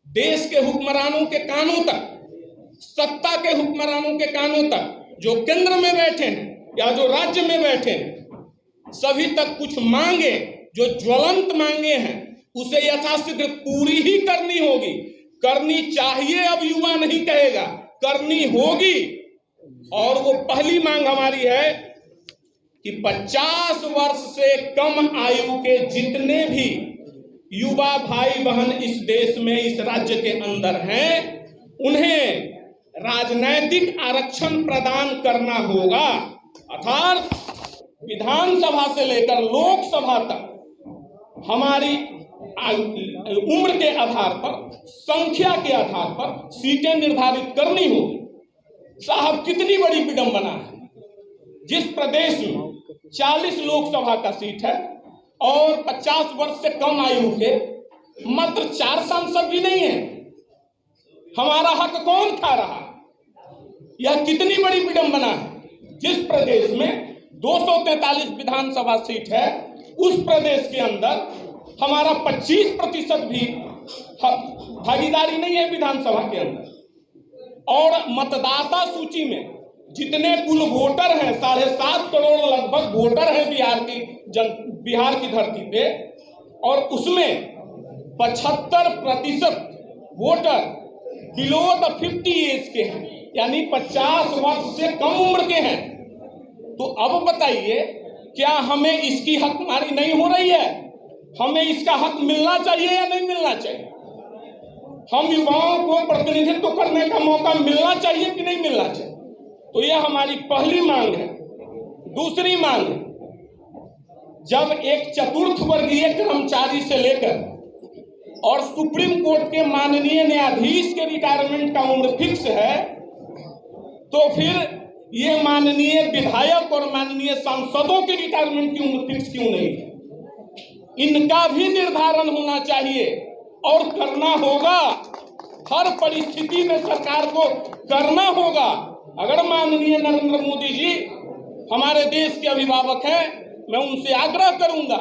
देश के हुक्मरानों के कानों तक, सत्ता के हुक्मरानों के कानों तक, जो केंद्र में बैठे हैं या जो राज्य में बैठे हैं, सभी तक कुछ मांगे, जो ज्वलंत मांगे हैं, उसे यथाशीघ्र पूरी ही करनी होगी। करनी चाहिए, अब युवा नहीं कहेगा, करनी होगी। और वो पहली मांग हमारी है कि 50 वर्ष से कम आयु के जितने भी युवा भाई बहन इस देश में, इस राज्य के अंदर हैं, उन्हें राजनैतिक आरक्षण प्रदान करना होगा। अर्थात विधानसभा से लेकर लोकसभा तक हमारी उम्र के आधार पर, संख्या के आधार पर सीटें निर्धारित करनी होगी। साहब, कितनी बड़ी विडंबना है, जिस प्रदेश में 40 लोकसभा का सीट है और 50 वर्ष से कम आयु के मात्र 4 सांसद भी नहीं है। हमारा हक कौन खा रहा? यह कितनी बड़ी विडंबना है। जिस प्रदेश में 243 विधानसभा सीट है, उस प्रदेश के अंदर हमारा 25% भी भागीदारी नहीं है विधानसभा के अंदर। और मतदाता सूची में जितने कुल वोटर हैं, 7.5 करोड़ लगभग वोटर हैं बिहार की धरती पे, और उसमें 75% वोटर बिलो द 50 एज के हैं, यानी 50 वर्ष से कम उम्र के हैं। तो अब बताइए, क्या हमें इसकी हकमारी नहीं हो रही है? हमें इसका हक मिलना चाहिए या नहीं मिलना चाहिए? हम युवाओं को प्रतिनिधित्व करने का मौका मिलना चाहिए कि नहीं मिलना चाहिए? तो यह हमारी पहली मांग है। दूसरी मांग, जब एक चतुर्थ वर्गीय कर्मचारी से लेकर और सुप्रीम कोर्ट के माननीय न्यायाधीश के रिटायरमेंट का उम्र फिक्स है, तो फिर ये माननीय विधायक और माननीय सांसदों के रिटायरमेंट की उम्र फिक्स क्यों नहीं है? इनका भी निर्धारण होना चाहिए और करना होगा। हर परिस्थिति में सरकार को करना होगा। अगर माननीय नरेंद्र मोदी जी हमारे देश के अभिभावक हैं, मैं उनसे आग्रह करूंगा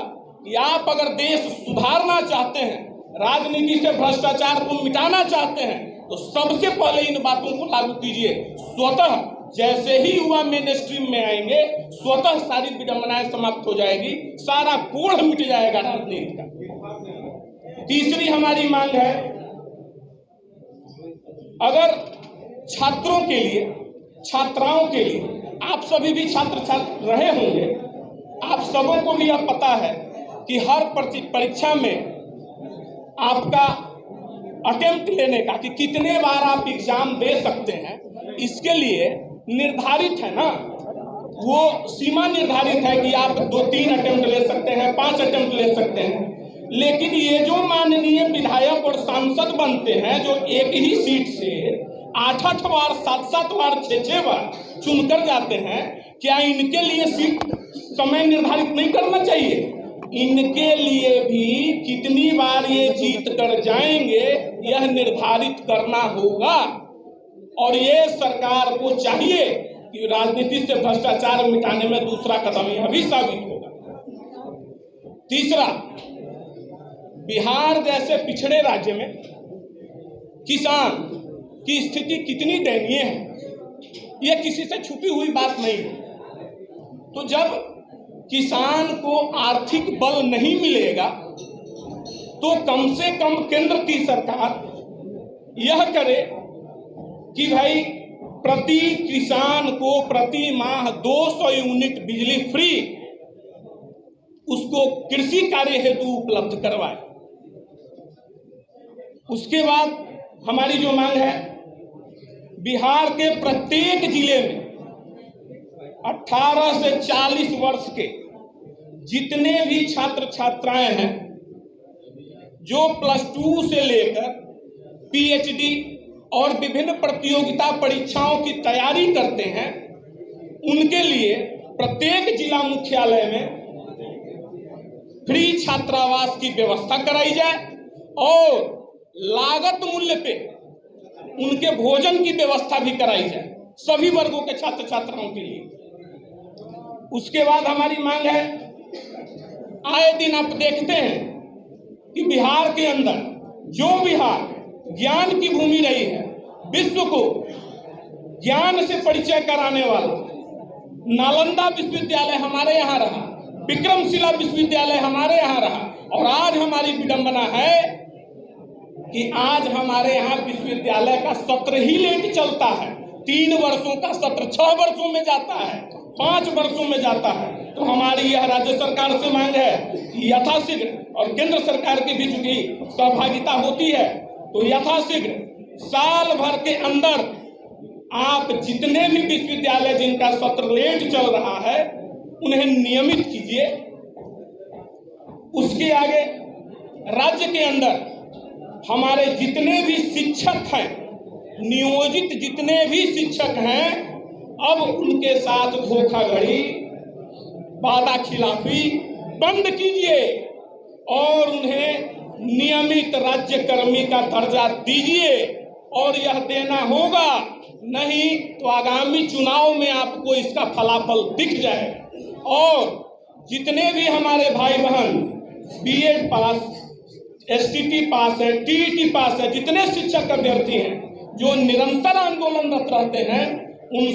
कि आप अगर देश सुधारना चाहते हैं, राजनीति से भ्रष्टाचार को मिटाना चाहते हैं, तो सबसे पहले इन बातों को लागू कीजिए। स्वतः जैसे ही युवा मेन स्ट्रीम में आएंगे, स्वतः सारी विडंबनाएं समाप्त हो जाएगी, सारा कोढ़ मिट जाएगा राजनीति का। तीसरी हमारी मांग है, अगर छात्रों के लिए, छात्राओं के लिए, आप सभी भी छात्र रहे होंगे, आप सबों को भी अब पता है कि हर परीक्षा में आपका अटेम्प्ट लेने का, कि कितने बार आप एग्जाम दे सकते हैं, इसके लिए निर्धारित है ना, वो सीमा निर्धारित है कि आप 2-3 अटेम्प्ट ले सकते हैं, 5 अटेम्प्ट ले सकते हैं। लेकिन ये जो माननीय विधायक और सांसद बनते हैं, जो एक ही सीट से 8-8 बार, 7-7 बार, 6-6 बार चुनकर जाते हैं, क्या इनके लिए सीट समय निर्धारित नहीं करना चाहिए? इनके लिए भी कितनी बार ये जीत कर जाएंगे, यह निर्धारित करना होगा। और ये सरकार को चाहिए कि राजनीति से भ्रष्टाचार मिटाने में दूसरा कदम यह भी साबित होगा। तीसरा, बिहार जैसे पिछड़े राज्य में किसान की स्थिति कितनी दयनीय है, यह किसी से छुपी हुई बात नहीं है। तो जब किसान को आर्थिक बल नहीं मिलेगा, तो कम से कम केंद्र की सरकार यह करे कि भाई प्रति किसान को प्रति माह 200 यूनिट बिजली फ्री उसको कृषि कार्य हेतु उपलब्ध करवाए। उसके बाद हमारी जो मांग है, बिहार के प्रत्येक जिले में 18 से 40 वर्ष के जितने भी छात्र छात्राएं हैं, जो +2 से लेकर PhD और विभिन्न प्रतियोगिता परीक्षाओं की तैयारी करते हैं, उनके लिए प्रत्येक जिला मुख्यालय में फ्री छात्रावास की व्यवस्था कराई जाए और लागत मूल्य पे उनके भोजन की व्यवस्था भी कराई जाए, सभी वर्गों के छात्र छात्राओं के लिए। उसके बाद हमारी मांग है, आए दिन आप देखते हैं कि बिहार के अंदर जो विहार ज्ञान की भूमि रही है, विश्व को ज्ञान से परिचय कराने वाला नालंदा विश्वविद्यालय हमारे यहाँ रहा, विक्रमशिला विश्वविद्यालय हमारे यहाँ रहा। और आज हमारी विडंबना है कि आज हमारे यहाँ विश्वविद्यालय का सत्र ही लेट चलता है। 3 वर्षों का सत्र 6 वर्षों में जाता है, 5 वर्षों में जाता है। तो हमारी यह राज्य सरकार से मांग है कि यथाशीघ्र, और केंद्र सरकार के बीच की सहभागिता होती है तो यथाशीघ्र साल भर के अंदर आप जितने भी विश्वविद्यालय जिनका सत्र लेट चल रहा है उन्हें नियमित कीजिए। उसके आगे राज्य के अंदर हमारे जितने भी शिक्षक हैं, नियोजित जितने भी शिक्षक हैं, अब उनके साथ धोखाधड़ी, वादा खिलाफी बंद कीजिए और उन्हें नियमित राज्य कर्मी का दर्जा दीजिए। और यह देना होगा, नहीं तो आगामी चुनाव में आपको इसका फलाफल दिख जाए। और जितने भी हमारे भाई बहन बीएड पास, एसटीटी पास है, टीईटी पास है, जितने शिक्षक अभ्यर्थी हैं जो निरंतर आंदोलनरत रहते हैं, उन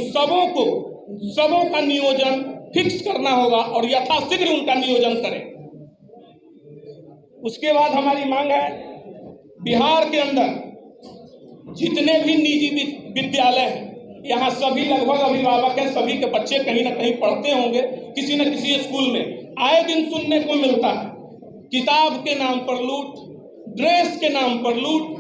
सबों का नियोजन फिक्स करना होगा और यथाशीघ्र उनका नियोजन करें। उसके बाद हमारी मांग है, बिहार के अंदर जितने भी निजी विद्यालय हैं, यहाँ सभी लगभग अभिभावक हैं, सभी के बच्चे कहीं ना कहीं पढ़ते होंगे किसी न किसी स्कूल में। आए दिन सुनने को मिलता है किताब के नाम पर लूट, ड्रेस के नाम पर लूट,